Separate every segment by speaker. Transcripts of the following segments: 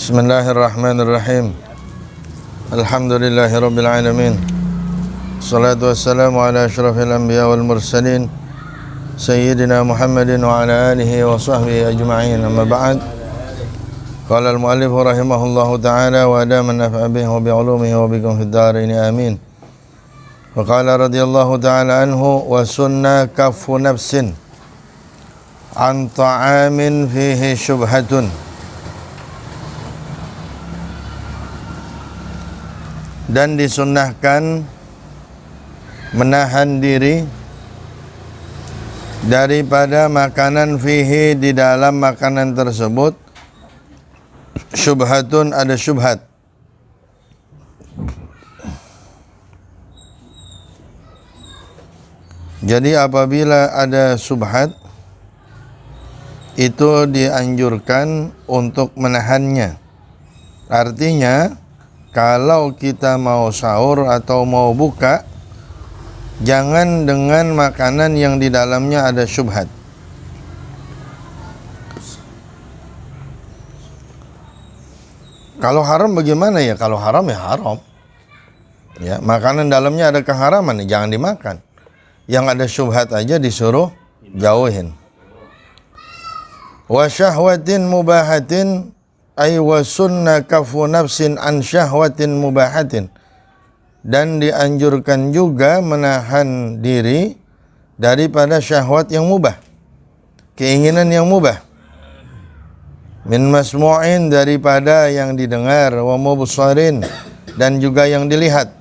Speaker 1: Bismillahirrahmanirrahim. Alhamdulillahirabbil alamin. Salatu wassalamu ala asyrafil anbiya wal mursalin sayyidina Muhammadin wa ala alihi wa sahbihi ajma'in. Amma ba'd. Qala al-muallif rahimahullahu ta'ala wa adama nafa'a bihi wa bi'ulumihi wa bikum fid dharain amin. Wa qala radhiyallahu ta'ala anhu wa sunna kaffu nafsin an ta'amin fihi syubhatun. Dan disunnahkan menahan diri daripada makanan fihi, di dalam makanan tersebut syubhatun, ada syubhat. Jadi apabila ada syubhat, itu dianjurkan untuk menahannya. Artinya kalau kita mau sahur atau mau buka, jangan dengan makanan yang di dalamnya ada syubhat. Kalau haram bagaimana ya? Kalau haram ya haram. Ya, makanan dalamnya ada keharaman, ya jangan dimakan. Yang ada syubhat aja disuruh jauhin. Wa syahwatin mubahatin ay wa sunna kafu nafsin an syahwatin mubahatin. Dan dianjurkan juga menahan diri daripada syahwat yang mubah, keinginan yang mubah. Min masmu'in, daripada yang didengar, wa mubsarin, dan juga yang dilihat.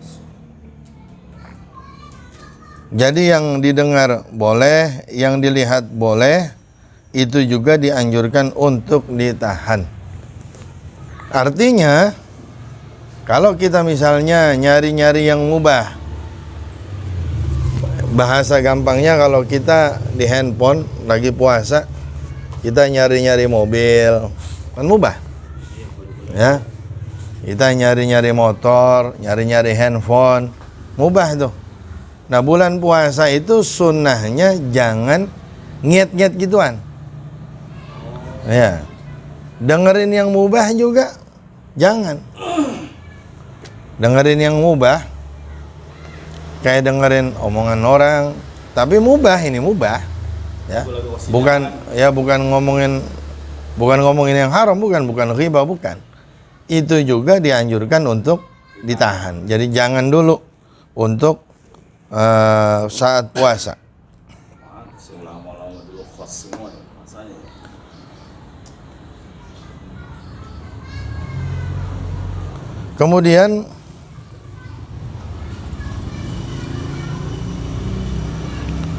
Speaker 1: Jadi yang didengar boleh, yang dilihat boleh, itu juga dianjurkan untuk ditahan. Artinya, kalau kita misalnya nyari-nyari yang mubah, bahasa gampangnya kalau kita di handphone lagi puasa, kita nyari-nyari mobil, kan mubah. Ya. Kita nyari-nyari motor, nyari-nyari handphone, mubah tuh. Nah, bulan puasa itu sunnahnya jangan ngiat-ngiat gituan. Ya. Dengerin yang mubah juga jangan. Dengerin yang mubah, kayak dengerin omongan orang, tapi mubah, ini mubah. Ya. Bukan ngomongin yang haram, bukan riba, bukan. Itu juga dianjurkan untuk ditahan. Jadi jangan dulu untuk saat puasa. Kemudian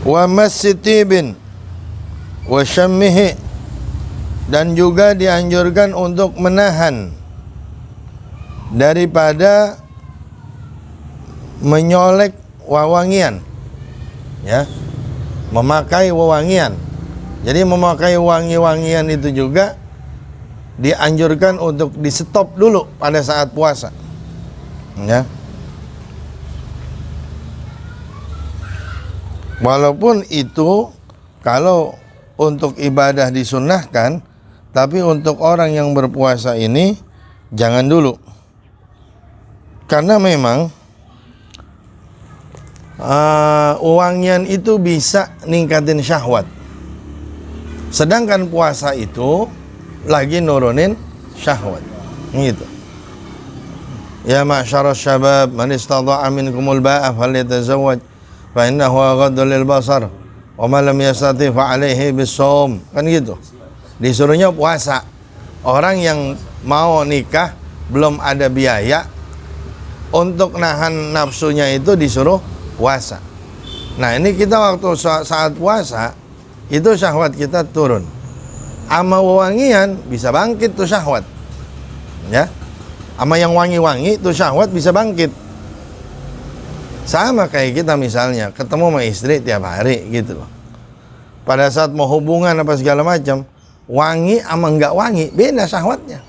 Speaker 1: wa masitibin wa syammihi, dan juga dianjurkan untuk menahan daripada menyolek wewangian, ya, memakai wewangian. Jadi memakai wangi-wangian itu juga dianjurkan untuk di stop dulu pada saat puasa, ya. Walaupun itu kalau untuk ibadah disunnahkan, tapi untuk orang yang berpuasa ini jangan dulu. Karena memang wangian itu bisa ningkatin syahwat. Sedangkan puasa itu lagi nurunin syahwat, gitu. Ya ma'syaras syabab, man istata'a minkumul ba'a falyatazawwaj fa innahu aghaddu lil basar wa man lam yastati' fa 'alaihi bis-shaum. Kan gitu. Disuruhnya puasa. Orang yang mau nikah belum ada biaya, untuk nahan nafsunya itu disuruh puasa. Nah, ini kita waktu saat puasa itu syahwat kita turun. Ama wangian bisa bangkit tuh syahwat, ya. Ama yang wangi-wangi tuh syahwat bisa bangkit. Sama kayak kita misalnya ketemu sama istri tiap hari gitu loh. Pada saat mau hubungan apa segala macam, wangi ama enggak wangi beda syahwatnya.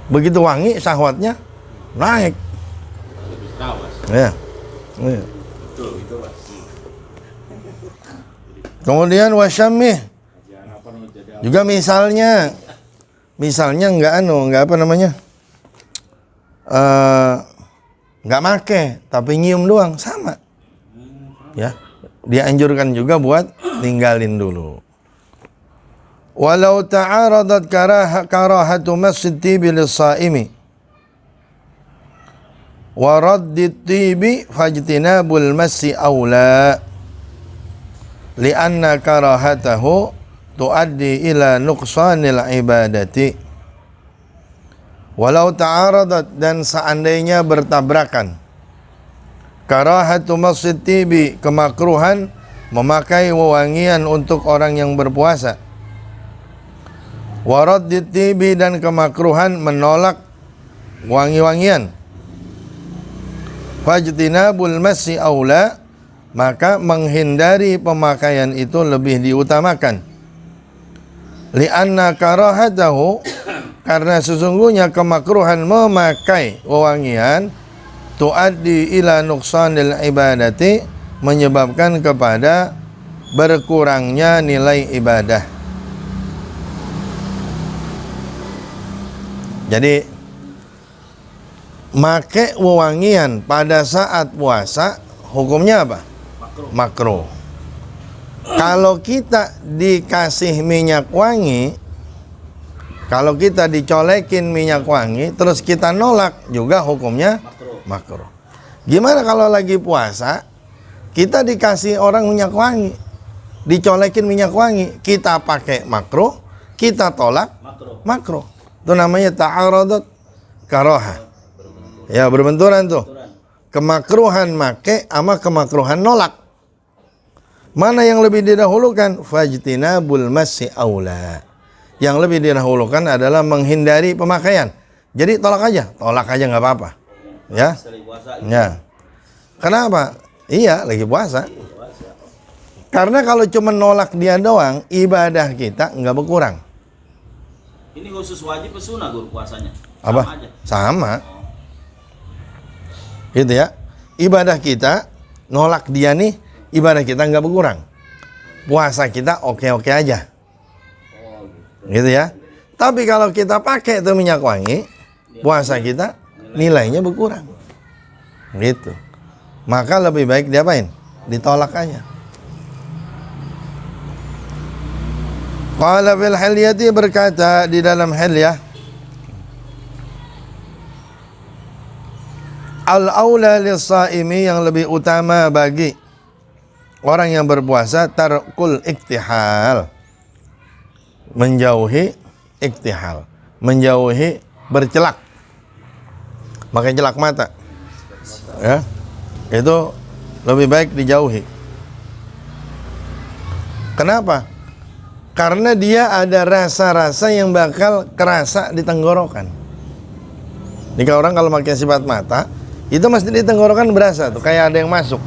Speaker 1: Begitu wangi syahwatnya naik. Ya. Kemudian wasyamih, juga misalnya misalnya nggak apa namanya, nggak make tapi nyium doang, sama. Ya, dianjurkan juga buat tinggalin dulu. Walau ta'aradat karahatu masjid tibi lis-saimi wa raddit tibi fajtinabul massi aula li'anna karahatahu tuaddi ila nuqsanil ibadati. Walau ta'aradat, dan seandainya bertabrakan, karahatu masjid tibi, kemakruhan memakai wewangian untuk orang yang berpuasa, waraddit tibi, dan kemakruhan menolak wangi-wangian, fajtinabul massi aula, maka menghindari pemakaian itu lebih diutamakan. Li'anna karahatahu, karena sesungguhnya kemakruhan memakai wewangian, tuaddi ila nuqsanil ibadati, menyebabkan kepada berkurangnya nilai ibadah. Jadi make wewangian pada saat puasa hukumnya apa? Makruh. Kalau kita dikasih minyak wangi, kalau kita dicolekin minyak wangi terus kita nolak, juga hukumnya makruh. Gimana kalau lagi puasa kita dikasih orang minyak wangi, dicolekin minyak wangi, kita pakai makruh, kita tolak makruh. Itu namanya ta'aradat karaha. Ya, berbenturan tuh. Kemakruhan make sama kemakruhan nolak. Mana yang lebih didahulukan? Fajtinabul massi aula. Yang lebih didahulukan adalah menghindari pemakaian. Jadi tolak aja nggak apa-apa. Ya. Ya. Kenapa? Iya, lagi puasa. Karena kalau cuma nolak dia doang, ibadah kita nggak berkurang.
Speaker 2: Ini khusus wajib sunnah guru puasanya?
Speaker 1: Apa?
Speaker 2: Sama aja?
Speaker 1: Sama. Gitu ya. Ibadah kita nolak dia nih, ibadah kita nggak berkurang. Puasa kita oke-oke aja. Gitu ya. Tapi kalau kita pakai itu minyak wangi, puasa kita nilainya berkurang. Gitu. Maka lebih baik diapain? Ditolak aja. Qala fil hilyati, berkata di dalam hilyah, al-aula lis-saimi, yang lebih utama bagi orang yang berpuasa, tarkul iktihal, menjauhi iktihal, menjauhi bercelak, pakai celak mata, ya, itu lebih baik dijauhi. Kenapa? Karena dia ada rasa-rasa yang bakal kerasa di tenggorokan. Jika orang kalau pakai sifat mata, itu mesti di tenggorokan berasa tuh, kayak ada yang masuk.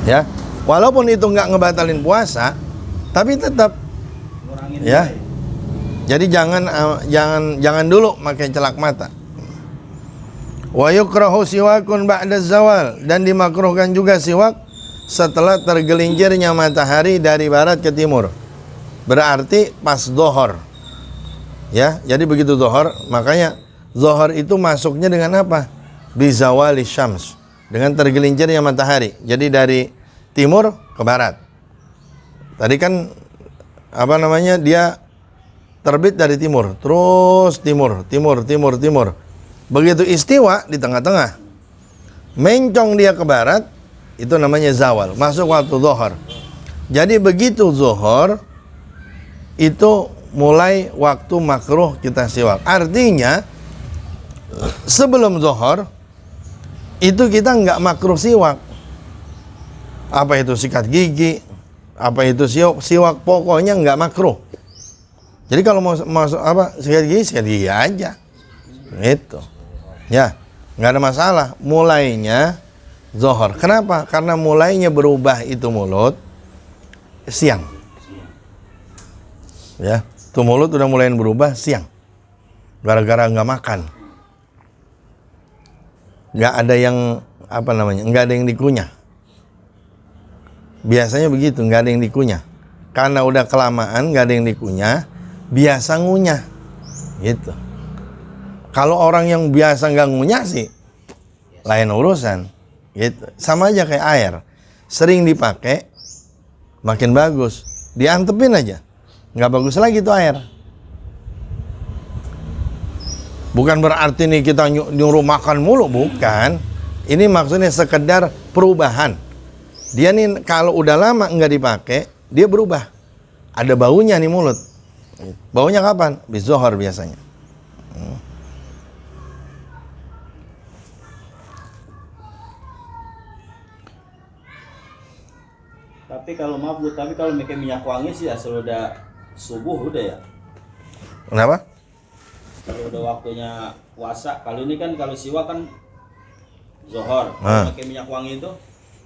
Speaker 1: Ya, walaupun itu nggak ngebatalin puasa, tapi tetap, ya. Jadi jangan dulu pakai celak mata. Wa yukrahu siwakun ba'da zawal, dan dimakruhkan juga siwak setelah tergelincirnya matahari dari barat ke timur. Berarti pas zuhur. Ya, jadi begitu zuhur, makanya zuhur itu masuknya dengan apa? Bizawali syams, dengan tergelincirnya matahari. Jadi dari timur ke barat. Tadi kan apa namanya? Dia terbit dari timur, terus timur. Begitu istiwa di tengah-tengah. Mencong dia ke barat, itu namanya zawal, masuk waktu zuhur. Jadi begitu zuhur itu mulai waktu makruh kita siwak. Artinya sebelum zuhur itu kita nggak makruh siwak. Apa itu sikat gigi, apa itu siwak, pokoknya nggak makruh. Jadi kalau mau masuk apa sikat gigi aja, itu, ya, nggak ada masalah. Mulainya zuhur. Kenapa? Karena mulainya berubah itu mulut siang. Ya, tuh mulut udah mulai berubah siang, gara-gara nggak makan, nggak ada yang apa namanya, nggak ada yang dikunyah. Biasanya begitu, nggak ada yang dikunyah. Karena udah kelamaan nggak ada yang dikunyah, biasa ngunyah. Gitu. Kalau orang yang biasa nggak ngunyah sih lain urusan. Gitu. Sama aja kayak air. Sering dipakai makin bagus. Diantepin aja. Nggak bagus lagi tuh air. Bukan berarti nih kita nyuruh makan mulu, bukan. Ini maksudnya sekedar perubahan. Dia nih kalau udah lama nggak dipakai, dia berubah. Ada baunya nih mulut. Baunya kapan? Habis zuhur biasanya.
Speaker 2: Tapi kalau mabuk, tapi kalau pakai minyak wangi sih asal udah subuh udah ya.
Speaker 1: Kenapa?
Speaker 2: Kalau udah waktunya puasa, kalau ini kan kalau siwak kan zuhur.
Speaker 1: Nah.
Speaker 2: Pakai minyak wangi itu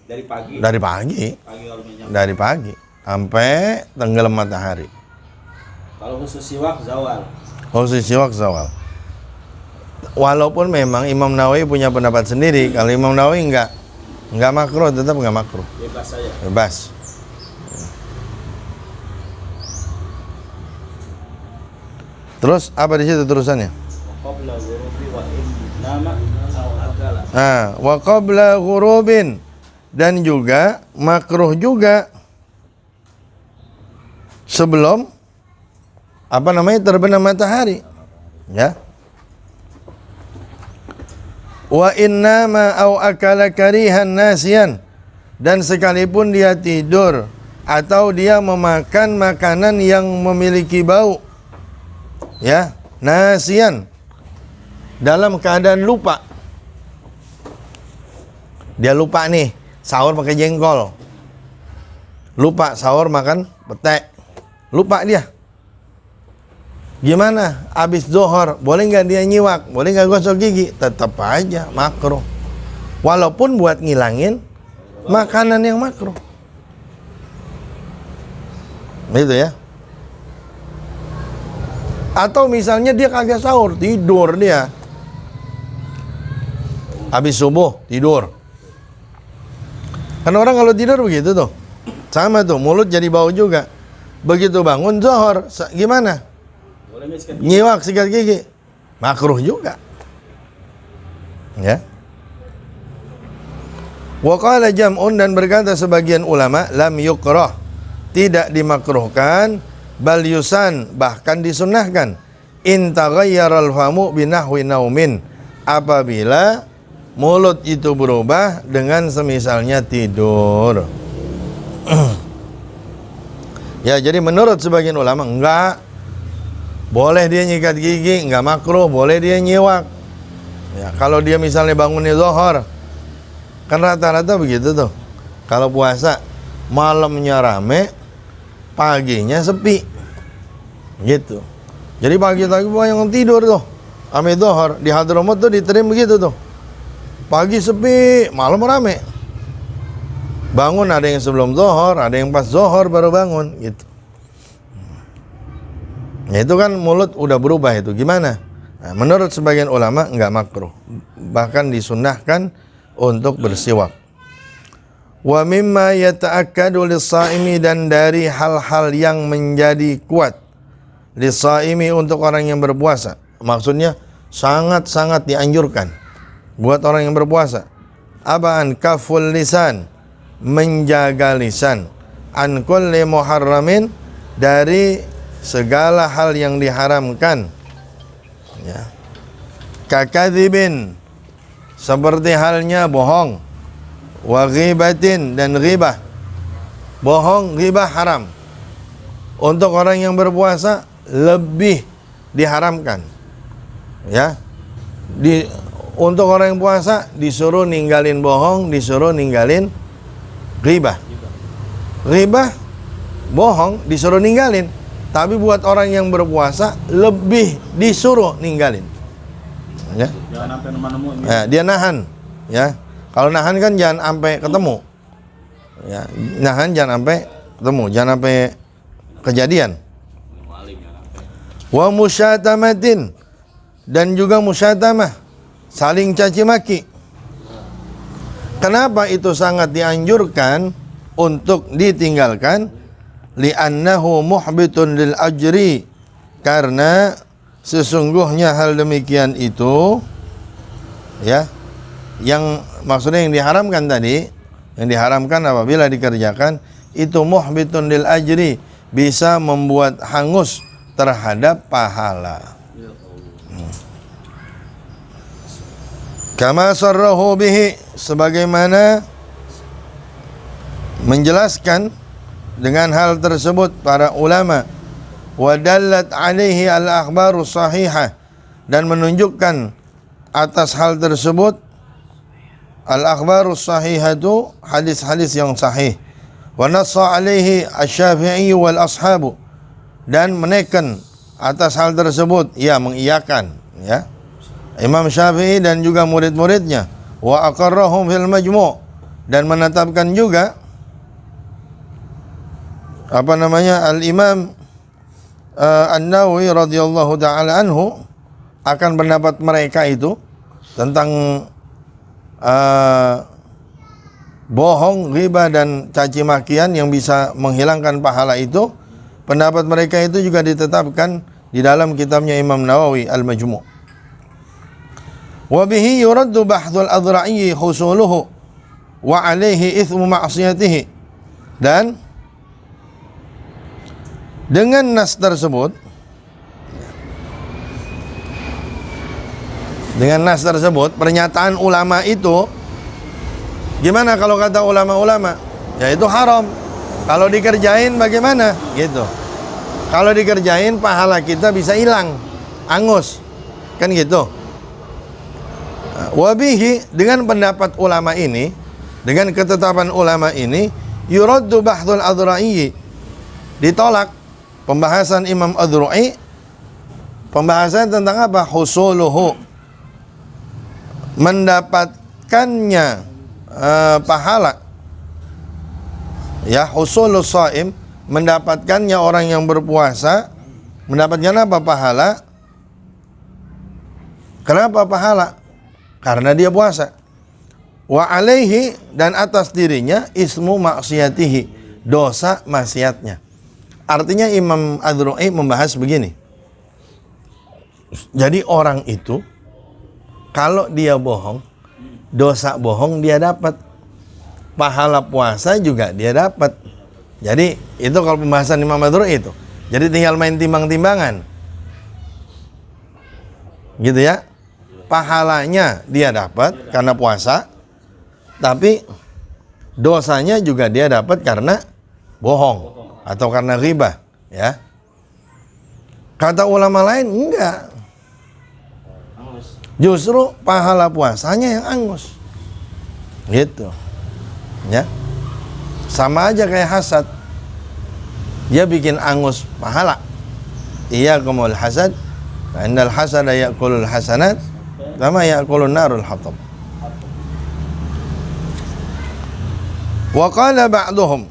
Speaker 2: dari pagi.
Speaker 1: Dari pagi.
Speaker 2: Pagi kalau minyak.
Speaker 1: Dari pagi sampai tenggelam matahari.
Speaker 2: Kalau khusus siwak zawal.
Speaker 1: Khusus siwak zawal. Walaupun memang Imam Nawawi punya pendapat sendiri, kalau Imam Nawawi enggak makruh, tetap enggak makruh.
Speaker 2: Bebas saja.
Speaker 1: Bebas. Terus apa di situ terusannya?
Speaker 2: Qabla ghurubi wa in nama aw akala.
Speaker 1: Wa qabla ghurubin, dan juga makruh juga sebelum terbenam matahari. Ya. Wa innama au akala karihan nasian, dan sekalipun dia tidur atau dia memakan makanan yang memiliki bau, ya, nasian, dalam keadaan lupa. Dia lupa nih sahur pakai jengkol, lupa sahur makan petek, lupa dia. Gimana? Habis zuhur, boleh nggak dia nyiwak? Boleh nggak gosok gigi? Tetap aja makruh. Walaupun buat ngilangin makanan yang makruh. Gitu ya. Atau misalnya dia kagak sahur, tidur dia. Habis subuh, tidur. Kan orang kalau tidur begitu tuh. Sama tuh, mulut jadi bau juga. Begitu bangun zuhur, gimana? Nyiwak sikat gigi, makruh juga. Ya. Wa qala jam'un, dan berkata sebagian ulama, lam yukrah, tidak dimakruhkan, bal yusan, bahkan disunnahkan, in taghayyaral famu binahwi naumin, apabila mulut itu berubah dengan semisalnya tidur. Ya, jadi menurut sebagian ulama enggak boleh dia nyikat gigi, enggak makruh, boleh dia nyiwak. Ya, kalau dia misalnya bangunnya zuhur, kan rata-rata begitu tuh. Kalau puasa malamnya rame, paginya sepi. Gitu. Jadi pagi-pagi yang tidur tuh, ame zuhur di Hadramut tuh diterim begitu tuh. Pagi sepi, malam rame. Bangun ada yang sebelum zuhur, ada yang pas zuhur baru bangun gitu. Ya itu kan mulut udah berubah itu. Gimana? Nah, menurut sebagian ulama enggak makruh. Bahkan disunnahkan untuk bersiwak. Wa mimma yata'akkadu lis-shaimi, dan dari hal-hal yang menjadi kuat lis-shaimi untuk orang yang berpuasa. Maksudnya sangat-sangat dianjurkan buat orang yang berpuasa. Abaan kaful lisan, menjaga lisan, an kulli muharramin, dari segala hal yang diharamkan, ya. Kakadzibin, seperti halnya bohong, wa ghibatin, dan ghibah. Bohong, ghibah haram. Untuk orang yang berpuasa lebih diharamkan, ya. Untuk orang yang puasa disuruh ninggalin bohong, disuruh ninggalin ghibah. Ghibah, bohong disuruh ninggalin. Tapi buat orang yang berpuasa lebih disuruh ninggalin. Ya.
Speaker 2: Jangan sampai nemu-nemu.
Speaker 1: Ya, dia nahan, ya. Kalau nahan kan jangan sampai ketemu. Ya, nahan jangan sampai ketemu, jangan sampai kejadian. Wa musyatamatin, dan juga musyatamah, saling caci maki. Kenapa itu sangat dianjurkan untuk ditinggalkan? Li'annahu muhbitun lil ajri, karena sesungguhnya hal demikian itu, ya, yang maksudnya yang diharamkan tadi, yang diharamkan apabila dikerjakan itu muhbitun lil ajri, bisa membuat hangus terhadap pahala. Kama sarrahu bihi, sebagaimana menjelaskan dengan hal tersebut para ulama. Wa dallat alaihi al-akhbaru sahihah, dan menunjukkan atas hal tersebut al-akhbaru sahihatu, hadis-hadis yang sahih. Wa nassa alaihi asy-Syafi'i wal ashabu, dan menekan atas hal tersebut, ya, mengiyakan, ya, Imam Syafi'i dan juga murid-muridnya. Wa aqarrahum fil majmu', dan menetapkan juga Al-Imam An-Nawawi radhiyallahu ta'ala anhu akan pendapat mereka itu tentang bohong, ghibah dan caci makian yang bisa menghilangkan pahala itu. Pendapat mereka itu juga ditetapkan di dalam kitabnya Imam Nawawi Al-Majmu'. Wa bihi yuraddu bahdul adra'i husuluhu wa alaihi ithmu ma'siyatihi, dan dengan nas tersebut, pernyataan ulama itu, gimana kalau kata ulama-ulama? Ya itu haram. Kalau dikerjain bagaimana? Gitu. Kalau dikerjain pahala kita bisa hilang, angus. Kan gitu. Wabihi, dengan pendapat ulama ini, dengan ketetapan ulama ini, yuraddu bahdul adra'i, ditolak pembahasan Imam Adru'i, pembahasan tentang apa? Husuluhu, mendapatkannya pahala, ya, husulus shaim, mendapatkannya orang yang berpuasa, mendapatkan apa? Pahala. Kenapa pahala? Karena dia puasa. Wa alaihi, dan atas dirinya ismu maksiyatihi, dosa maksiatnya. Artinya Imam Adru'i membahas begini. Jadi orang itu kalau dia bohong, dosa bohong dia dapat, pahala puasa juga dia dapat. Jadi itu kalau pembahasan Imam Adru'i itu. Jadi tinggal main timbang-timbangan, gitu ya. Pahalanya dia dapat karena puasa, tapi dosanya juga dia dapat karena bohong atau karena ghibah, ya. Kata ulama lain enggak. Justru pahala puasanya yang angus. Gitu. Ya. Sama aja kayak hasad. Dia bikin angus pahala. Iyyakumul hasad, fa innal hasada ya'kulul hasanat kama ya'kulun narul hatab. Wa qala ba'duhum,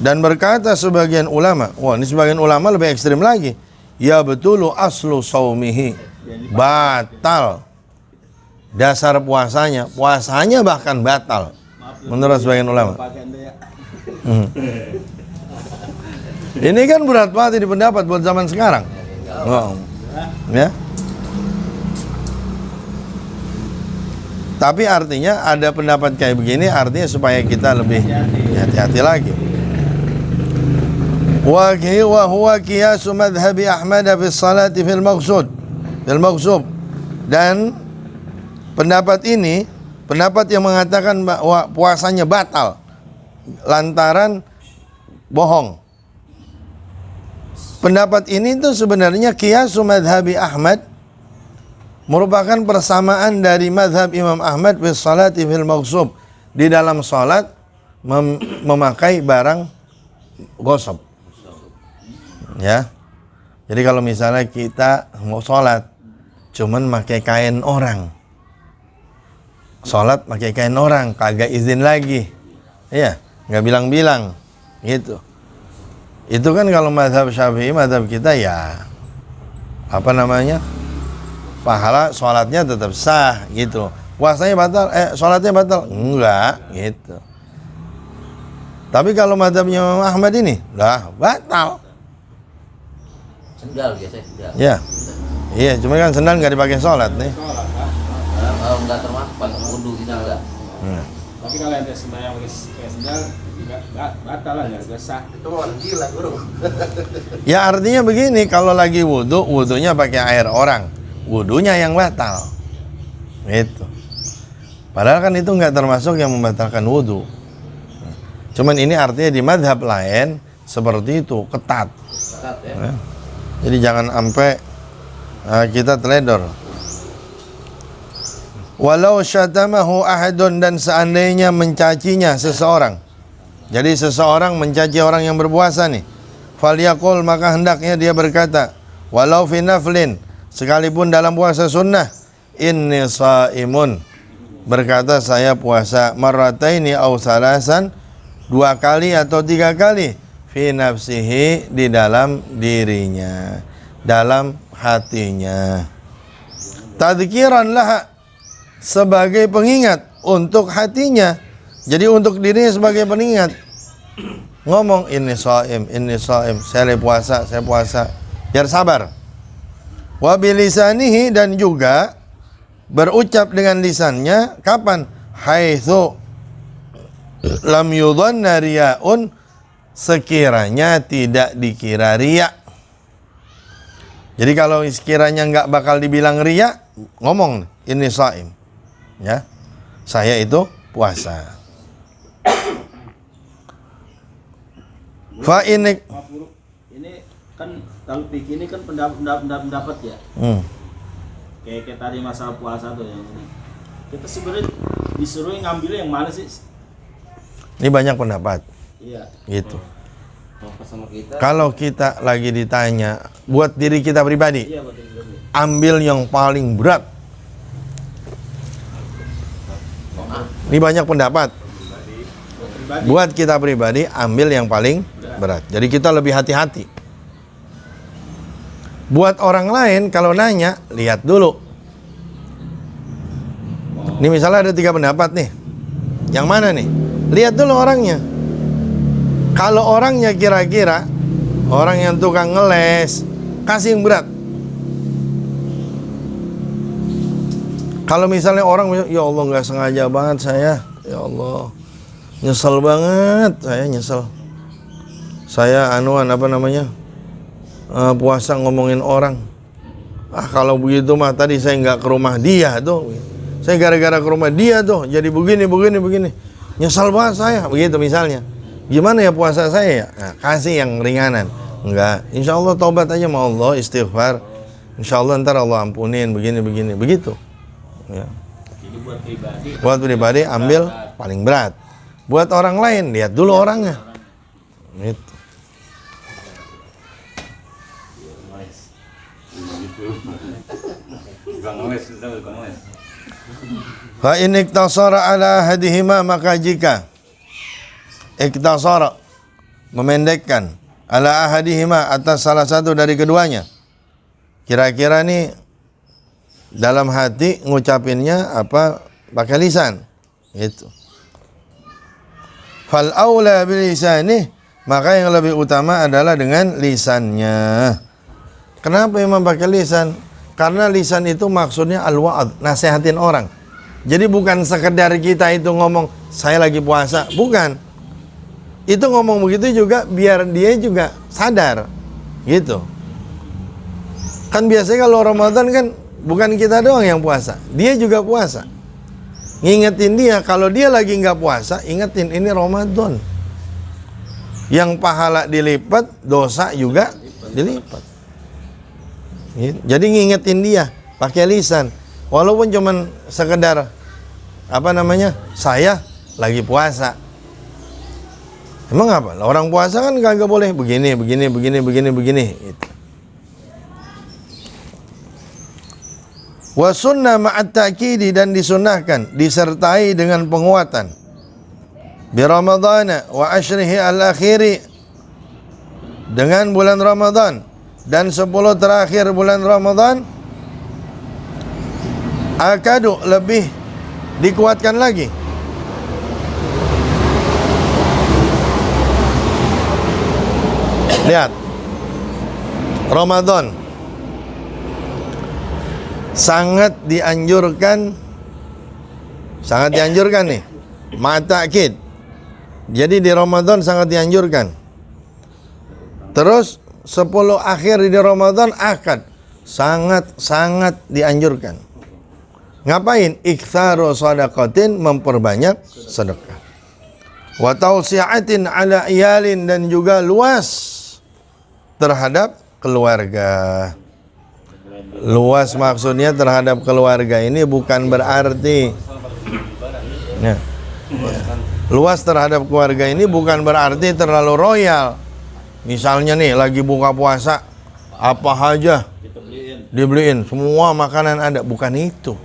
Speaker 1: dan berkata sebagian ulama, wah ini sebagian ulama lebih ekstrim lagi, ya betulu aslu saumihi, batal dasar puasanya, puasanya bahkan batal menurut sebagian ulama. Ini kan berat banget di pendapat buat zaman sekarang. Oh. Ya. Tapi artinya ada pendapat kayak begini, artinya supaya kita lebih hati-hati lagi. Wa huwa qiyasu madhhabi Ahmad fi salati fil maghsub. Dan pendapat ini, pendapat yang mengatakan bahwa puasanya batal lantaran bohong. Pendapat ini tuh sebenarnya qiyasu madhhabi Ahmad, merupakan persamaan dari madhab Imam Ahmad fi salati fil maghsub, di dalam salat memakai barang gosok. Ya. Jadi kalau misalnya kita mau sholat cuman pakai kain orang, sholat pakai kain orang, kagak izin lagi, iya, nggak bilang-bilang, gitu. Itu kan kalau mazhab Syafi'i, mazhab kita ya apa namanya, pahala sholatnya tetap sah, gitu. Puasanya batal, sholatnya batal, enggak, gitu. Tapi kalau mazhabnya Imam Ahmad ini, lah batal.
Speaker 3: Sendal biasanya sendal.
Speaker 1: Ya. Iya, cuma kan sendal nggak dipakai sholat nih.
Speaker 2: Sholat kan.
Speaker 3: Kalau nggak termasuk pakai wudhu kita enggak.
Speaker 2: Tapi kalau ente sembahyang pakai sendal enggak batal lah, enggak sah.
Speaker 4: Itu orang gila, Bro.
Speaker 1: Ya artinya begini, kalau lagi wudhu, wudhunya pakai air orang, wudhunya yang batal. Gitu. Padahal kan itu nggak termasuk yang membatalkan wudhu. Cuman ini artinya di madhab lain seperti itu, ketat.
Speaker 3: Ketat ya.
Speaker 1: Ya. Jadi jangan sampai kita teledor. Walau syatamahu ahadun, dan seandainya mencacinya seseorang. Jadi seseorang mencaci orang yang berpuasa nih. Falyaqul, maka hendaknya dia berkata, walau fi naflin, sekalipun dalam puasa sunnah, inni shaimun, berkata saya puasa, marrataini aw salasan, 2 kali atau 3 kali, fi nafsihi, di dalam dirinya, dalam hatinya, tadzkiran laha, sebagai pengingat untuk hatinya. Jadi untuk dirinya sebagai pengingat, ngomong ini shaim, saya puasa, biar sabar. Wa bilisanihi, dan juga berucap dengan lisannya, kapan? Haitsu lam yudhanna riyaun, sekiranya tidak dikira riya. Jadi kalau sekiranya nggak bakal dibilang riya, ngomong ini shaim, ya, saya itu puasa. Fa ini
Speaker 2: kan kalau pikir ini kan pendapat ya. Kayak tadi masalah puasa tuh yang ini. Kita sebenarnya disuruh ngambil yang mana sih?
Speaker 1: Ini banyak pendapat.
Speaker 2: Iya.
Speaker 1: Gitu.
Speaker 3: Sama kita.
Speaker 1: Kalau kita lagi ditanya buat diri kita pribadi,
Speaker 2: Iya, betul.
Speaker 1: ambil yang paling berat. Ini banyak pendapat.
Speaker 2: Pribadi.
Speaker 1: Buat kita pribadi, ambil yang paling berat. Jadi kita lebih hati-hati. Buat orang lain, kalau nanya, lihat dulu. Ini misalnya ada 3 pendapat nih. Yang mana nih? Lihat dulu orangnya. Kalau orangnya kira-kira orang yang tukang ngeles, kasih yang berat. Kalau misalnya orang, ya Allah nggak sengaja banget saya, ya Allah, nyesel banget, saya nyesel. Saya puasa ngomongin orang. Kalau begitu mah tadi saya nggak ke rumah dia tuh. Saya gara-gara ke rumah dia tuh, jadi begini. Nyesel banget saya, begitu misalnya. Gimana ya puasa saya ya? Nah, kasih yang ringanan. Enggak, insya Allah taubat aja sama Allah, istighfar. Insya Allah ntar Allah ampunin, begini. Begitu. Ya.
Speaker 2: Jadi
Speaker 1: Buat pribadi ambil paling berat. Buat orang lain, lihat dulu orangnya. Gitu. Fa in iktasara ala hadihima, maka jika iktasara, memendekkan, ala ahadihima, atas salah satu dari keduanya, kira-kira nih dalam hati ngucapinnya apa, pakai lisan gitu. Fal aula bil lisani, maka yang lebih utama adalah dengan lisannya. Kenapa memang pakai lisan? Karena lisan itu maksudnya al-wa'ad, nasihatin orang. Jadi bukan sekedar kita itu ngomong saya lagi puasa, bukan. Itu ngomong begitu juga biar dia juga sadar. Gitu. Kan biasanya kalau Ramadan kan bukan kita doang yang puasa, dia juga puasa. Ngingetin dia, kalau dia lagi nggak puasa, ingetin ini Ramadan. Yang pahala dilipat, dosa juga dilipat. Gitu. Jadi ngingetin dia pakai lisan, walaupun cuman sekedar saya lagi puasa. Emang apa? Orang puasa kan kagak boleh begini. Gitu. Wa sunnah ma'at ta'kidi, dan disunnahkan disertai dengan penguatan. Bi Ramadhana wa ashrihi al-akhiri, dengan bulan Ramadan dan 10 terakhir bulan Ramadan, akadu, lebih dikuatkan lagi. Lihat, Ramadan sangat dianjurkan nih, ma'takid. Jadi di Ramadan sangat dianjurkan. Terus 10 akhir di Ramadan akad, sangat dianjurkan. Ngapain? Iktsaru shadaqatin, memperbanyak sedekah. Wa tausi'atin ala iyalin, dan juga luas terhadap keluarga. Luas maksudnya terhadap keluarga ini bukan berarti luas terhadap keluarga ini bukan berarti terlalu royal. Misalnya nih lagi buka puasa, apa aja dibeliin, semua makanan ada, bukan itu.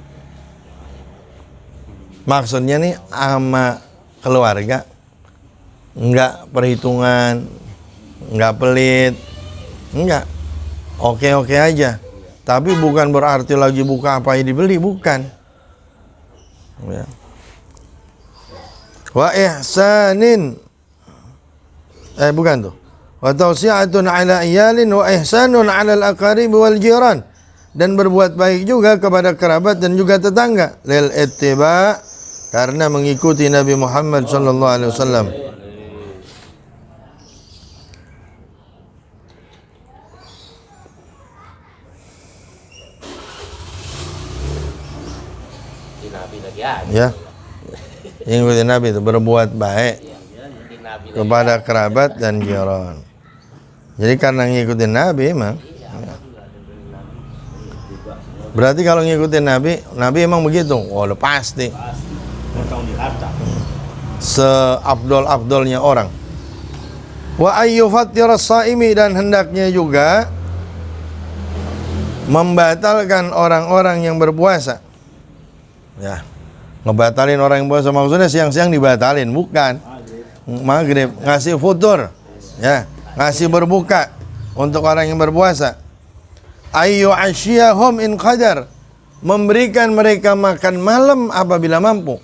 Speaker 1: Maksudnya nih sama keluarga enggak perhitungan, enggak pelit, enggak, oke aja. Tapi bukan berarti lagi buka apa yang dibeli, bukan. Ya. Wa ihsanin, bukan tuh. Wa tausi'atun ala iyalin wa ihsanun ala al-aqarib wal jiran, dan berbuat baik juga kepada kerabat dan juga tetangga. Lil ittiba, karena mengikuti Nabi Muhammad sallallahu alaihi wasallam. Ya, ikuti Nabi itu berbuat baik kepada kerabat dan jiran. Jadi karena ngikutin Nabi emang ya. Berarti kalau ngikutin Nabi emang begitu. Oh, udah pasti seabdol-abdolnya orang. Wa ayyufattira as-saimi, dan hendaknya juga membatalkan orang-orang yang berpuasa. Ya, ngebatalin orang yang puasa maksudnya siang-siang dibatalin, bukan maghrib, ngasih futur, ya, ngasih berbuka untuk orang yang berpuasa. Ayyu asyiyahum in qadar, memberikan mereka makan malam apabila mampu.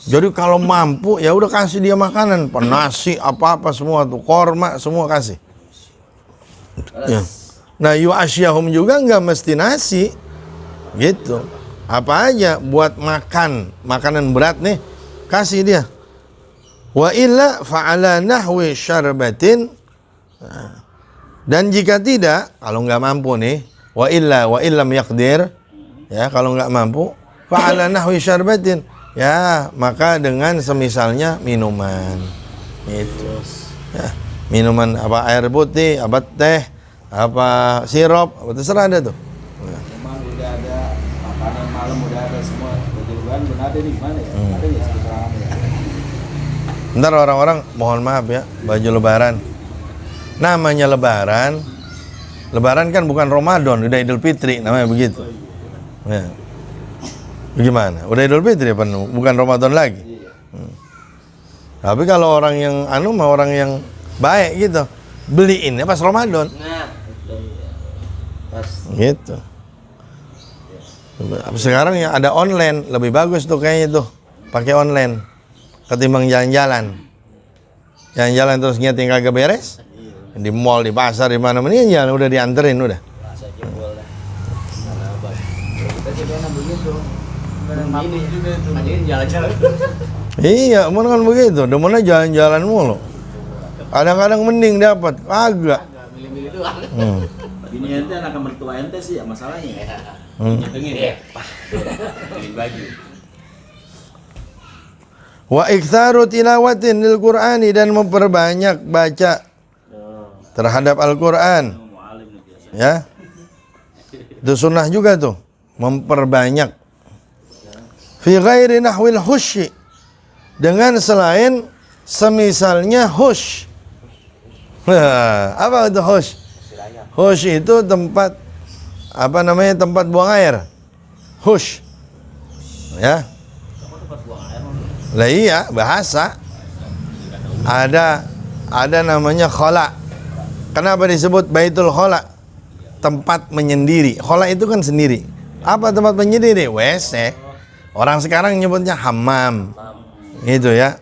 Speaker 1: Jadi kalau mampu ya udah kasih dia makanan, nasi apa-apa semua tuh, korma semua kasih. Ya. Nah, yu asyiyahum juga nggak mesti nasi, gitu. Apa aja buat makan, makanan berat nih, kasih dia. Wa illa fa'ala nahwi syarbatin. Dan jika tidak, kalau nggak mampu nih, wa illam yaqdir, ya, kalau nggak mampu, fa'ala nahwi syarbatin, ya, maka dengan semisalnya minuman. Itu. Ya, minuman apa, air putih, apa teh, apa sirup, apa terserah ada tuh.
Speaker 2: Memang udah ada makanan malam, udah ada semua. Kejuruan benar ada di mana ya? Ada ya sekitar ya.
Speaker 1: Ntar orang-orang mohon maaf ya, baju lebaran. Namanya lebaran kan bukan Ramadan, udah Idul Fitri, namanya begitu. Ya. Gimana? Udah Idul Fitri apa? Bukan Ramadan lagi. Tapi kalau orang yang orang yang baik gitu, beliinnya pas Ramadan.
Speaker 3: Nah, pas
Speaker 1: Gitu. Sekarang ya ada online, lebih bagus tuh kayaknya tuh, pakai online ketimbang jalan-jalan. Jalan-jalan terus nyeting kagak beres. Di mall, di pasar, di mana mending jalan udah dianterin udah. Iya, mau kan begitu. Demennya jalan-jalan mulu. Kadang-kadang mending dapat, kagak.
Speaker 2: Ini ente anak mertua ente sih ya masalahnya.
Speaker 1: Wa iktsaru tilawatin lil Qur'ani, dan memperbanyak baca terhadap Al-Quran. Ya, itu sunnah juga tuh, memperbanyak. Fi ghairi nahwil hushi, dengan selain semisalnya hush. Apa itu hush? Hush itu tempat, apa namanya, tempat buang air. Hush, ya. Lah iya, bahasa ada namanya khala. Kenapa disebut Baitul Khala? Tempat menyendiri. Khala itu kan sendiri. Apa tempat menyendiri? WC. Orang sekarang nyebutnya hammam. Gitu ya.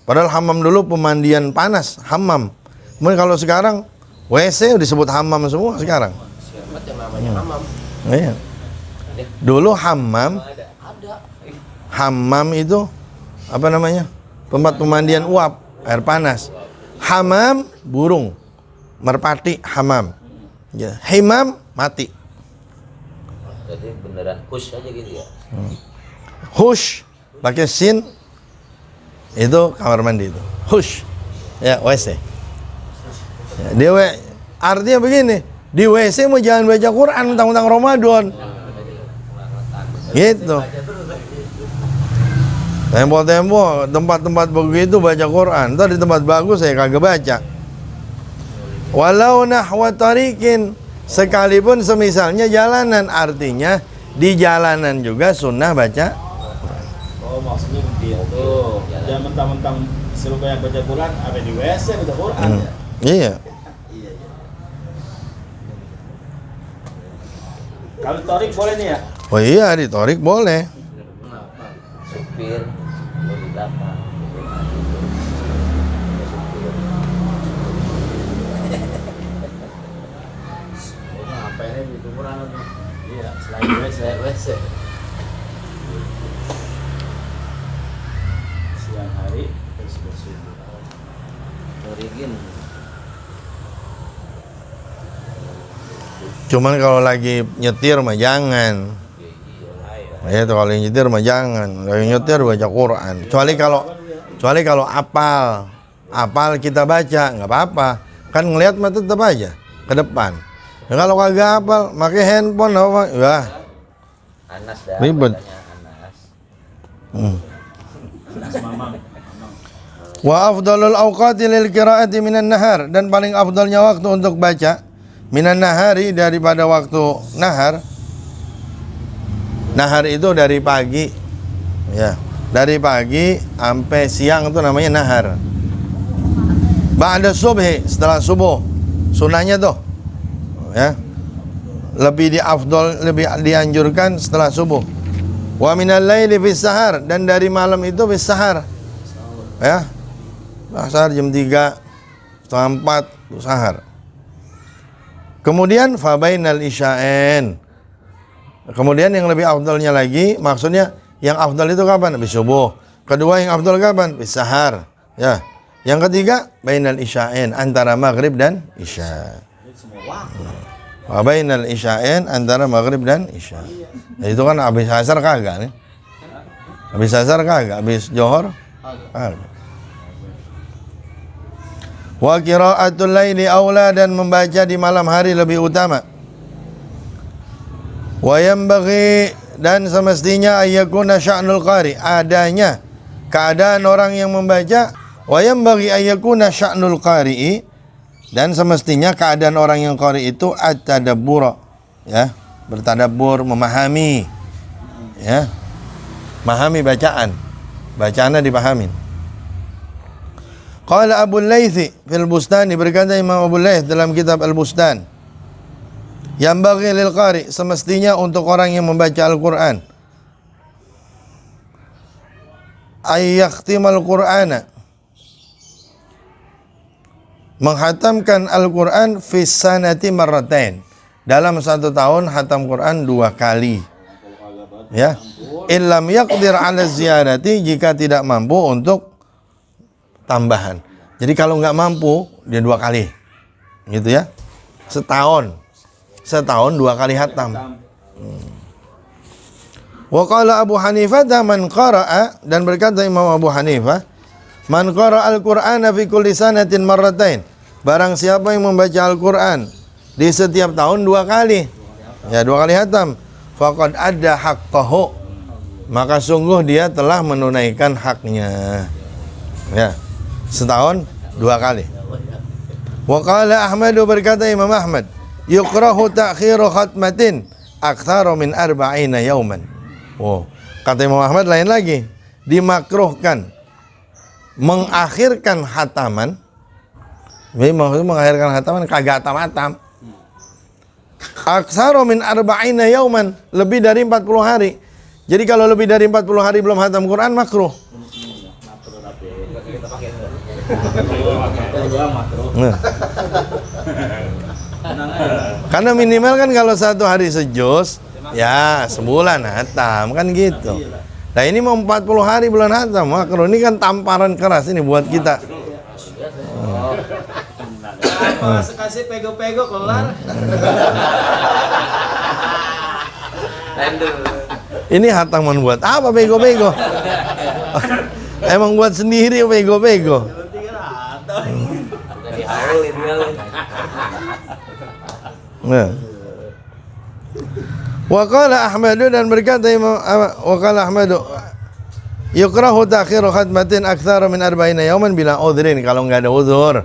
Speaker 1: Padahal hammam dulu pemandian panas, hammam. Kemudian kalau sekarang WC disebut hammam semua sekarang.
Speaker 3: Siamat yang namanya hamam.
Speaker 1: Iya. Dulu hammam,
Speaker 3: Ada.
Speaker 1: hammam itu apa namanya? Tempat pemandian uap, air panas. Hamam burung, merpati hamam. Ya, himam mati.
Speaker 3: Jadi beneran push aja gitu ya.
Speaker 1: Hush pakai sin itu kamar mandi itu. Hush. Ya, WC. Ya, artinya begini, di WC mau jangan baca Quran tentang Ramadan. Gitu. Tempo-tempo tempat-tempat begitu baca Quran. Ntar di tempat bagus saya kagak baca. Walau nahwa tarikin, sekalipun semisalnya jalanan, artinya di jalanan juga sunnah baca.
Speaker 2: Oh maksudnya begitu. Jangan mentang-mentang suruh banyak baca Quran, apa di WC baca Quran ya?
Speaker 1: Iya.
Speaker 2: Iya, iya. Kalau torik boleh nih ya?
Speaker 1: Oh iya, di torik boleh.
Speaker 3: Supir lo di belakang.
Speaker 2: Apa ini di Quran? Iya, selain WC.
Speaker 3: WC.
Speaker 2: Siang hari terus bersubuh.
Speaker 3: Origin.
Speaker 1: Cuman kalau lagi nyetir mah jangan. Ya itu kalau nyetir mah jangan. Kalau nyetir baca Quran. Kecuali kalau apal kita baca nggak apa-apa. Kan ngelihat mah tetap aja ke depan. Ya, kalau kagak apal, pakai handphone apa? Ya,
Speaker 3: Anas dah.
Speaker 1: Ribet.
Speaker 3: Katanya Anas.
Speaker 2: Anas mamang.
Speaker 1: Wa afdalul awqati lil qiraati minan nahar, dan paling afdalnya waktu untuk baca minan nahari, daripada waktu nahar. Nahar itu dari pagi. Ya, dari pagi sampai siang itu namanya nahar. Ba'da subhi, setelah subuh. Sunahnya tuh. Ya. Lebih dianjurkan setelah subuh. Wa minal laili fis sahar, dan dari malam itu fis sahar. Ya. Sahar jam 3, setengah 4 itu sahar. Kemudian fabainal isya'in. Kemudian yang lebih afdalnya lagi, maksudnya yang afdal itu kapan? Habis subuh. Kedua yang afdal kapan? Habis sahar. Ya. Yang ketiga bainal isya'in, antara maghrib dan isya.
Speaker 2: Semua waktu.
Speaker 1: Wa bainal isya'in, antara maghrib dan isya. Nah, itu kan habis asar kagak nih. Habis asar kagak, habis johor kagak. Wa qiraatul laili aula, dan membaca di malam hari lebih utama. Wa yanbaghi, dan semestinya ayyakuna sya'nul qari, adanya keadaan orang yang membaca. Wa yanbaghi ayyakuna sya'nul qari'i, dan semestinya keadaan orang yang qari itu at-tadabbur, ya, bertadabbur, memahami, ya, memahami bacaan, bacaannya dipahamin. Qala Abu Laythi fil Bustani, berkata Imam Abu Layth dalam kitab Al-Bustan, yang bagi lil qari, semestinya untuk orang yang membaca Al-Quran, ayyaktimal Qur'ana, menghatamkan Al-Quran fis sanati marratain, dalam 1 tahun hatam Quran 2 kali. Ya, illam yaqdir ala ziyarati, jika tidak mampu untuk tambahan. Jadi kalau nggak mampu, dia 2 kali, gitu ya. Setahun 2 kali hatam. Wa qala Abu Hanifah man qara'a, dan berkata Imam Abu Hanifah, man qara'a al-Qur'ana fi kulli sanatin marratain, barang siapa yang membaca Al-Qur'an di setiap tahun 2 kali, ya 2 kali hatam, faqad adda haqqahu, maka sungguh dia telah menunaikan haknya. Ya, setahun 2 kali. Wa qala Ahmad, berkata Imam Ahmad, yukrahu ta'khiru khatmatin aktsaru min 40 yauman. Oh, kata Imam Ahmad lain lagi, dimakruhkan mengakhirkan hataman. Jadi maksudnya mengakhirkan hataman kagak hatam-hatam. Aktsaru min 40 yauman, lebih dari 40 hari. Jadi kalau lebih dari 40 hari belum hatam Quran makruh.
Speaker 2: amat bro.
Speaker 1: Nah.
Speaker 2: Tenang aja.
Speaker 1: Karena minimal kan kalau 1 hari sejus, ya sebulan hatam kan gitu. Nah ini mau 40 hari bulan hatam, makro ini kan tamparan keras ini buat kita.
Speaker 2: Nah, kasih pego-pego kelar.
Speaker 1: Ini hataman buat apa bego-bego? Emang buat sendiri bego-bego. Nah. Wa qala Ahmadu, dan berkata Imam wa qala Ahmadu yukrahu ta'khiru khatmatin aktsara min 40 yawman bila udhrin, kalau enggak ada uzur.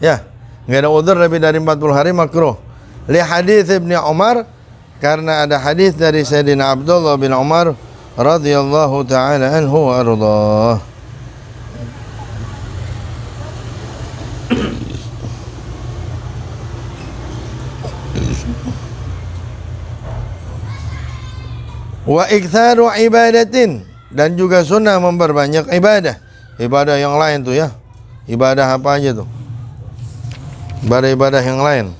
Speaker 1: Ya, enggak ada uzur lebih dari 40 hari makruh. Li hadits Ibnu Umar, karena ada hadis dari Sayyidina Abdullah bin Umar radhiyallahu taala anhu wa ardhah. Wa iktsaru ibadatin, dan juga sunnah memperbanyak ibadah. Ibadah yang lain tuh ya. Ibadah apa aja tuh? Ibadah-ibadah yang lain.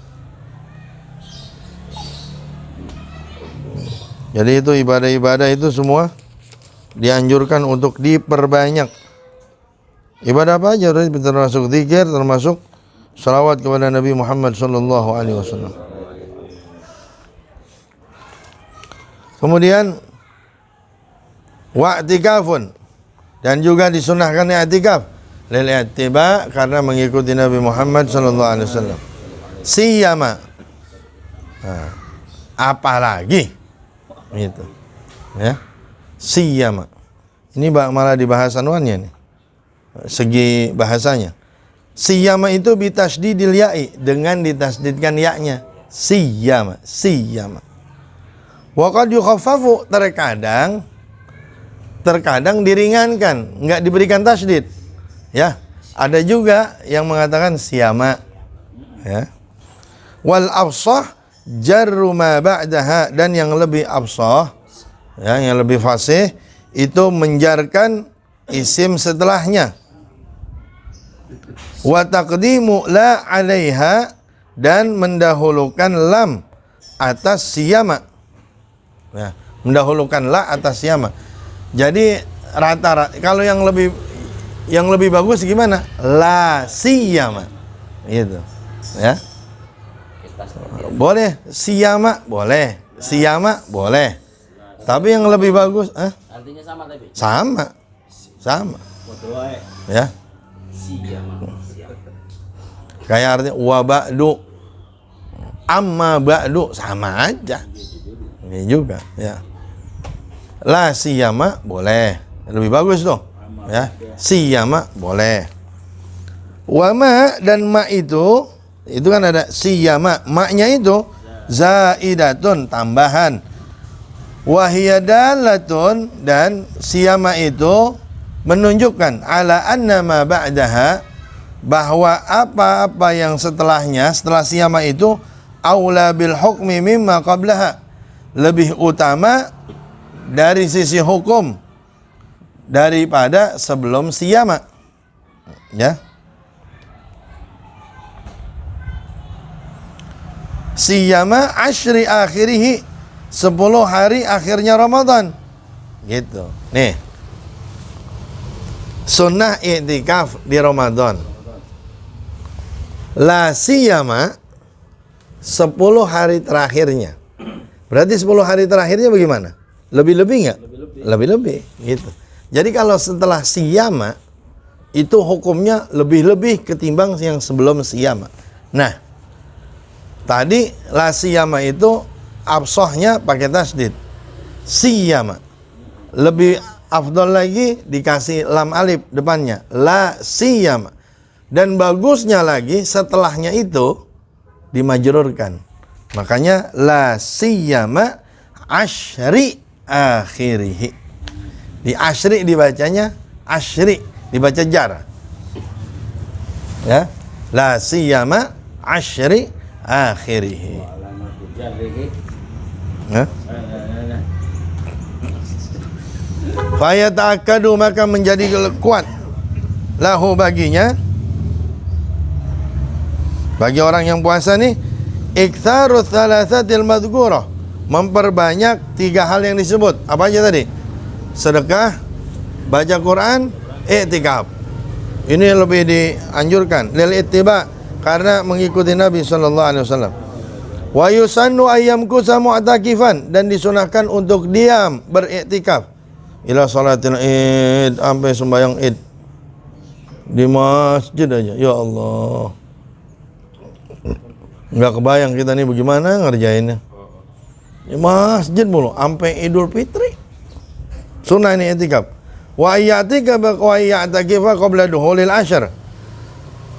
Speaker 1: Jadi itu ibadah-ibadah itu semua dianjurkan untuk diperbanyak. Ibadah apa aja? Termasuk zikir, termasuk salawat kepada Nabi Muhammad sallallahu alaihi wasallam. Kemudian wa'tikafun, dan juga disunahkan i'tikaf lil i'tiba, karena mengikuti Nabi Muhammad sallallahu alaihi wasallam. Siyama, nah, apalagi gitu. Ya. Siyama. Ini malah di bahasa anuannya nih. Segi bahasanya. Siyama itu bitasdidil ya'i, dengan ditasdidkan ya-nya. Siyama, siyama. Wa qad yukhaffafu, terkadang diringankan, enggak diberikan tasdid. Ya, ada juga yang mengatakan siyama. Ya. Wal afsah jarru ma ba'daha, dan yang lebih afsah, ya, yang lebih fasih itu menjarkan isim setelahnya. Wa taqdimu la 'alaiha, dan mendahulukan lam atas siyama. Ya, mendahulukan la atas siyama. Jadi rata-rata kalau yang lebih bagus gimana? La siyama. Gitu. Ya. Boleh siyama, boleh. Siyama boleh. Tapi yang lebih bagus,
Speaker 3: Artinya sama tapi.
Speaker 1: Sama. Ya. Kayak artinya wa ba'du, amma ba'du, sama aja. Ini juga, ya. La siyama boleh. Lebih bagus tuh. Ya. Siyama boleh. Wa ma, dan ma itu kan ada siyama, maknya itu zaidatun, tambahan. Wa hiya dalatun, dan siyama itu menunjukkan ala anna ma ba'daha, bahwa apa-apa yang setelahnya, setelah siyama itu aula bil hukmi mimma qablaha, lebih utama dari sisi hukum daripada sebelum siyama. Ya. Siyama asyri akhirihi, 10 hari akhirnya Ramadan. Gitu. Nih. Sunnah i'tikaf di Ramadan. La siyama 10 hari terakhirnya. Berarti 10 hari terakhirnya bagaimana? Lebih-lebih enggak? Lebih-lebih. Gitu. Jadi kalau setelah siyama itu hukumnya lebih-lebih ketimbang yang sebelum siyama. Nah, tadi la siyama itu absohnya pakai tasdid. Siyama. Lebih afdal lagi dikasih lam alif depannya. La siyama. Dan bagusnya lagi setelahnya itu dimajrurkan. Makanya la siyama asyri akhirihi. Di asyri dibacanya asyri, dibaca jar. Ya. La siyama asyri akhirihi. Fayata'akkadu, maka menjadi kuat lahu baginya Bagi orang yang puasa nih, iktsaru thalathatil madhkurah, memperbanyak 3 hal yang disebut. Apa aja tadi? Sedekah, baca Quran, i'tikaf. Ini lebih dianjurkan lil ittiba, karena mengikuti Nabi sallallahu alaihi wasallam. Wa yusannu ayyamkusa mu'takifan, dan disunahkan untuk diam beriktikaf ila salatil id, sampai sembahyang id di masjid aja. Ya Allah, nggak kebayang kita nih bagaimana ngerjainnya. Di masjid mulu sampai Idul Fitri. Sunnah ini i'tikaf. Wa ya'takifa qabla dukhulil ashr.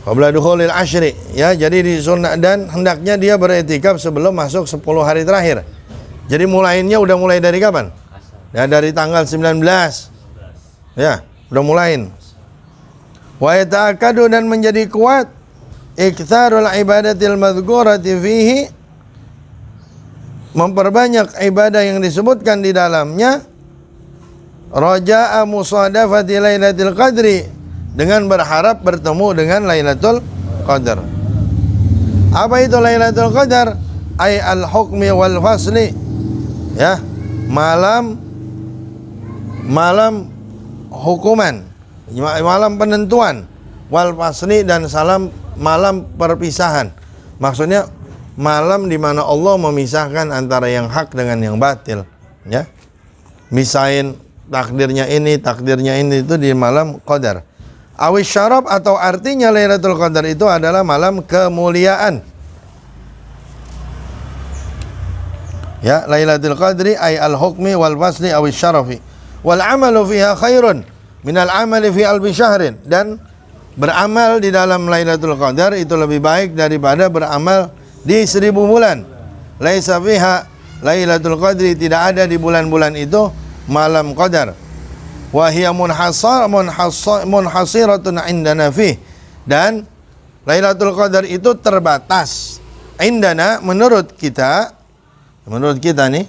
Speaker 1: Qabla dukhulil ashri, ya, jadi di sunnah, dan hendaknya dia beriktikaf sebelum masuk 10 hari terakhir. Jadi mulainya udah mulai dari kapan? Ya, dari tanggal 19. Ya, udah mulain. Wa yata'akkadu, dan menjadi kuat iktsarul ibadatil madhkurati fihi, memperbanyak ibadah yang disebutkan di dalamnya, raja'a musadafati lailatul qadri, dengan berharap bertemu dengan Lailatul Qadar. Apa itu Lailatul Qadar? Ay al-hukmi wal fasli, ya, malam hukuman, malam penentuan, wal fasli, dan malam perpisahan. Maksudnya malam di mana Allah memisahkan antara yang hak dengan yang batil, ya. Misain takdirnya ini itu di malam Qadar. Awis syarab, atau artinya Lailatul Qadar itu adalah malam kemuliaan. Ya, Lailatul Qadri ay al-hukmi wal fasli awis syarafi. Wal amalu fiha khairun minal amali fi alfi syahrin, dan beramal di dalam Lailatul Qadar itu lebih baik daripada beramal di 1000 bulan. Laisa fiha Lailatul Qadri, tidak ada di bulan-bulan itu malam Qadar. Wa hiya munhasiratun indana fih, dan Lailatul Qadar itu terbatas indana, menurut kita nih,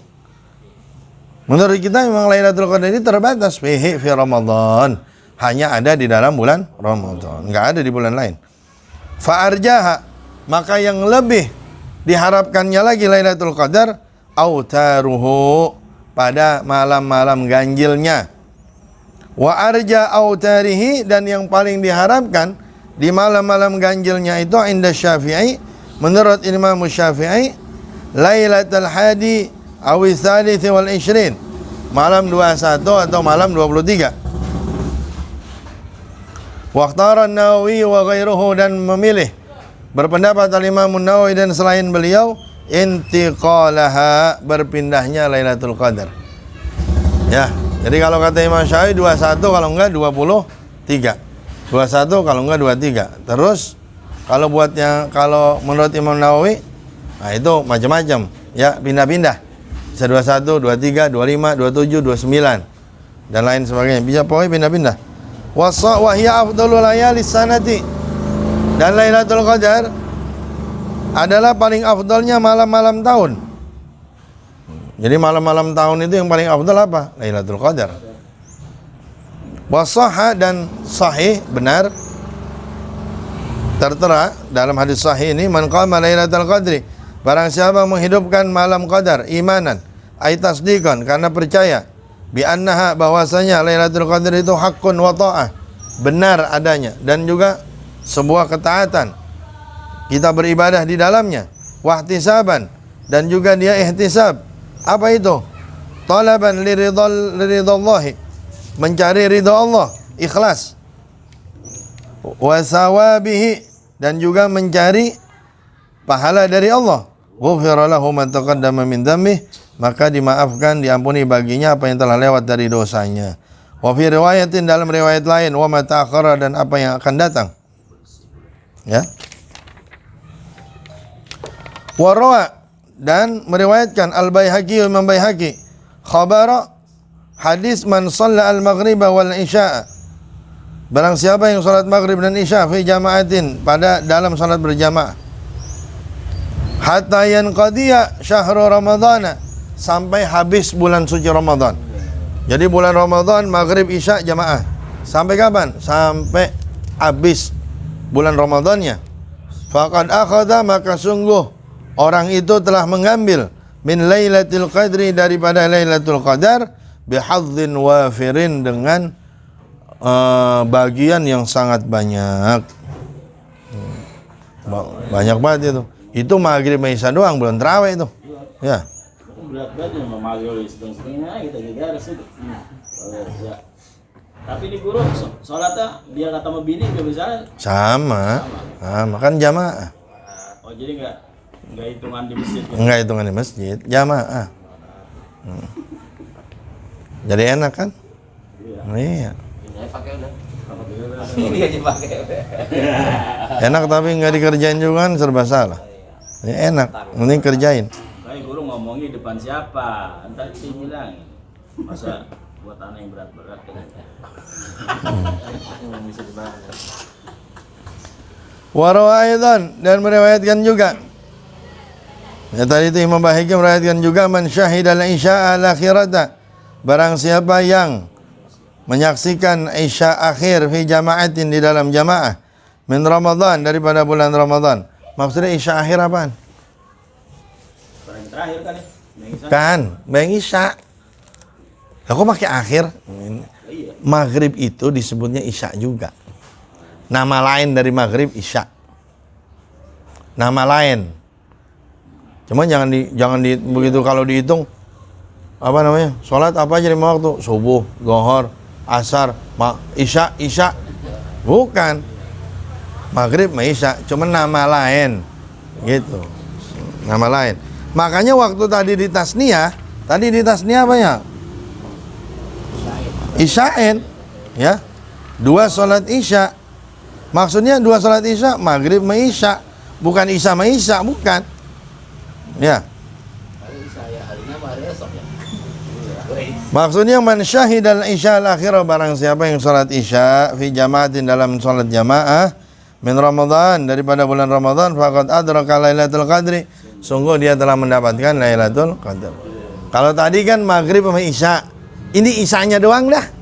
Speaker 1: menurut kita memang Lailatul Qadar ini terbatas fi Ramadan, hanya ada di dalam bulan Ramadan, enggak ada di bulan lain. Fa arjaha, maka yang lebih diharapkannya lagi Lailatul Qadar, autaruhu, pada malam-malam ganjilnya. Wa arja autarihi, dan yang paling diharapkan di malam-malam ganjilnya itu inda Syafi'i, menurut Imam Syafi'i, Lailatul Hadi awi Tsalits wal 20, malam 21 atau malam 23. Waqtara an-Nawawi wa ghairuhu, dan memilih, berpendapat Al-Imam Nawawi dan selain beliau, intiqalaha, berpindahnya Lailatul Qadar. Ya, jadi kalau kata Imam Syafi'i 21, kalau enggak 23. 21 kalau enggak 23. Terus kalau menurut Imam Nawawi, nah itu macam-macam, ya, pindah-pindah. Bisa 21, 23, 25, 27, 29 dan lain sebagainya. Bisa pokoknya pindah-pindah. Wa hiya afdhalul layalis sanati, dan Lailatul Qadar adalah paling afdalnya malam-malam tahun. Jadi malam-malam tahun itu yang paling afdal apa? Lailatul Qadar. Wasahha, dan sahih, benar, tertera dalam hadis sahih ini, man qama Lailatul Qadri, barang siapa menghidupkan malam Qadar imanan, ay tasdiqan, karena percaya, bi annaha, bahwasanya Lailatul Qadar itu haqqun wa ta'ah, benar adanya, dan juga sebuah ketaatan, kita beribadah di dalamnya. Wahtisaban, dan juga dia ihtisab. Apa itu? Talaban liridhallahi, mencari ridha Allah, ikhlas. Wa sawabihi, dan juga mencari pahala dari Allah. Ghufira lahu ma taqaddama min dhanbihi, maka dimaafkan, diampuni baginya apa yang telah lewat dari dosanya. Wa fi riwayatin, dalam riwayat lain, wa ma ta'akhkhara, dan apa yang akan datang. Ya. Warawa, dan meriwayatkan Al-Baihaqi, Imam Baihaqi, khabara hadis man shalla al-maghriba wal isya'a, barang siapa yang salat maghrib dan isya fi jama'atin, pada dalam salat berjamaah, hatta yanqadiya syahrul ramadhana, sampai habis bulan suci Ramadan. Jadi bulan Ramadan maghrib isya jamaah sampai kapan? Sampai habis bulan Ramadannya. faqad akhadha, maka sungguh orang itu telah mengambil min lailatul qadri, daripada lailatul qadar, bihadzin wafirin, dengan bagian yang sangat banyak. Banyak banget itu. Itu maghrib Isya doang, belum tarawih itu. Ya.
Speaker 2: Berat-berat ya maghrib setengah-setengah kita gegar sih. Ya. Tapi di guru sholatnya dia kata sama bini juga bisa
Speaker 1: Sama kan jamaah.
Speaker 2: oh jadi nggak hitungan di masjid gitu.
Speaker 1: Enggak hitungan di masjid, jamaah. Jadi enak kan? Iya.
Speaker 3: Ini pakai udah. Ini aja pakai.
Speaker 1: Enak tapi nggak dikerjain juga kan serba salah. Ya enak, mending kerjain.
Speaker 2: Kayak guru ngomongin di depan siapa? Entar dia bilang masa buat anak yang berat-berat bisa dibahas.
Speaker 1: Warawaidan, dan meriwayatkan juga. Ya tadi itu Imam Bahiki meriwayatkan juga, man syahidal isya al-akhirata, barang siapa yang menyaksikan isya akhir fi jama'atin, di dalam jamaah, min Ramadan, daripada bulan Ramadan. Maksudnya isya akhir apaan?
Speaker 2: Yang terakhir kan ya?
Speaker 1: Kan, bang isya. Aku pakai akhir.
Speaker 2: Iya.
Speaker 1: Maghrib itu disebutnya isya juga. Nama lain dari maghrib isya. Nama lain. Cuma jangan begitu kalau dihitung apa namanya? Salat apa aja 5 waktu? Subuh, zuhur, asar, isya. Bukan. Maghrib, isya, cuma nama lain. Gitu. Nama lain. Makanya waktu tadi di tasniyah apa ya? Isya'in, ya. 2 salat isya. Maksudnya 2 salat isya, maghrib sama isya, bukan isya sama isya, bukan. Ya. Maksudnya man syahidal isya al-akhirah, barang siapa yang salat isya fi jamaatin, dalam salat jamaah, min Ramadan, daripada bulan Ramadan, faqad adraka lailatul qadri, sungguh dia telah mendapatkan lailatul qadar. Kalau tadi kan maghrib sama isya, ini isyanya doang dah.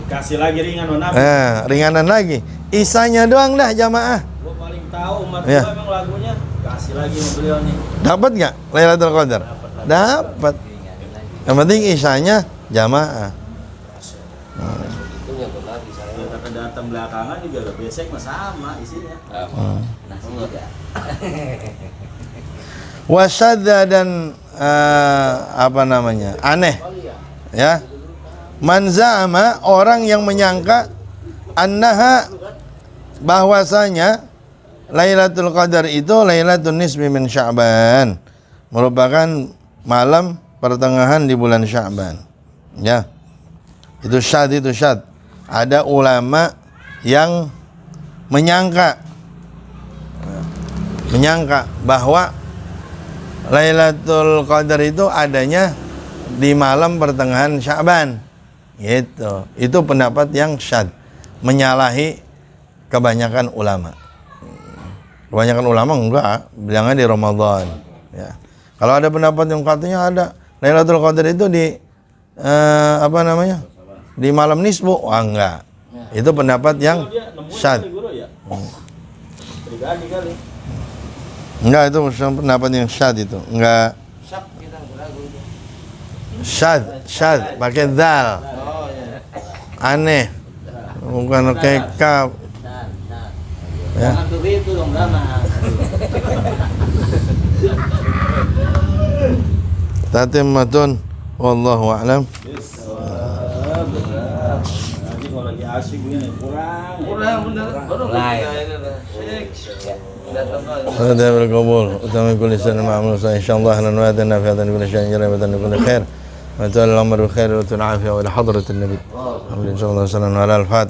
Speaker 2: Kasih lagi ringan mana?
Speaker 1: Ringanan lagi. Isyanya doang dah jamaah.
Speaker 2: Gua paling tahu umat
Speaker 1: Ya.
Speaker 2: gua emang lagunya. Kasih lagi sama beliau nih.
Speaker 1: Dapat nggak lailatul qadar? Dapat. Yang penting isyanya jamaah.
Speaker 2: Ya, kata datang belakangan juga lo besek mah sama isinya.
Speaker 3: Nasi juga.
Speaker 1: Wasyadda, dan apa namanya? Aneh. Ya. Man za'ama, orang yang menyangka, annaha, bahwasanya Lailatul Qadar itu Lailatul Nisbi min Sya'ban, merupakan malam pertengahan di bulan Sya'ban. Ya. Itu syad. Ada ulama yang menyangka bahwa Lailatul Qadar itu adanya di malam pertengahan Sya'ban. Gitu. Itu pendapat yang syad, menyalahi kebanyakan ulama. Kebanyakan ulama enggak, bilangnya di Ramadan. Ya. Kalau ada pendapat yang katanya ada Lailatul Qadar itu di di malam nisbu, enggak. Itu pendapat yang syad.
Speaker 2: Pribadi kali.
Speaker 1: Enggak, itu pendapat yang syad itu. Enggak. Syad pakai dal. Aneh. Bukan kayak kaf. Ya.
Speaker 2: Jangan begitu dong, Dana.
Speaker 1: Tatimmatun wallahu a'lam.
Speaker 2: Nanti kalau lagi asik begini kurang bener. Baru
Speaker 1: هذا بالقبول وتم كل سنة مع موسى إن شاء الله ننواتنا نافعة كل شيء جريمة كل خير وتولى الأمر بخير والعافية وإلى حضرة النبي. الحمد لله صلى الله عليه وسلم على الفاتحة.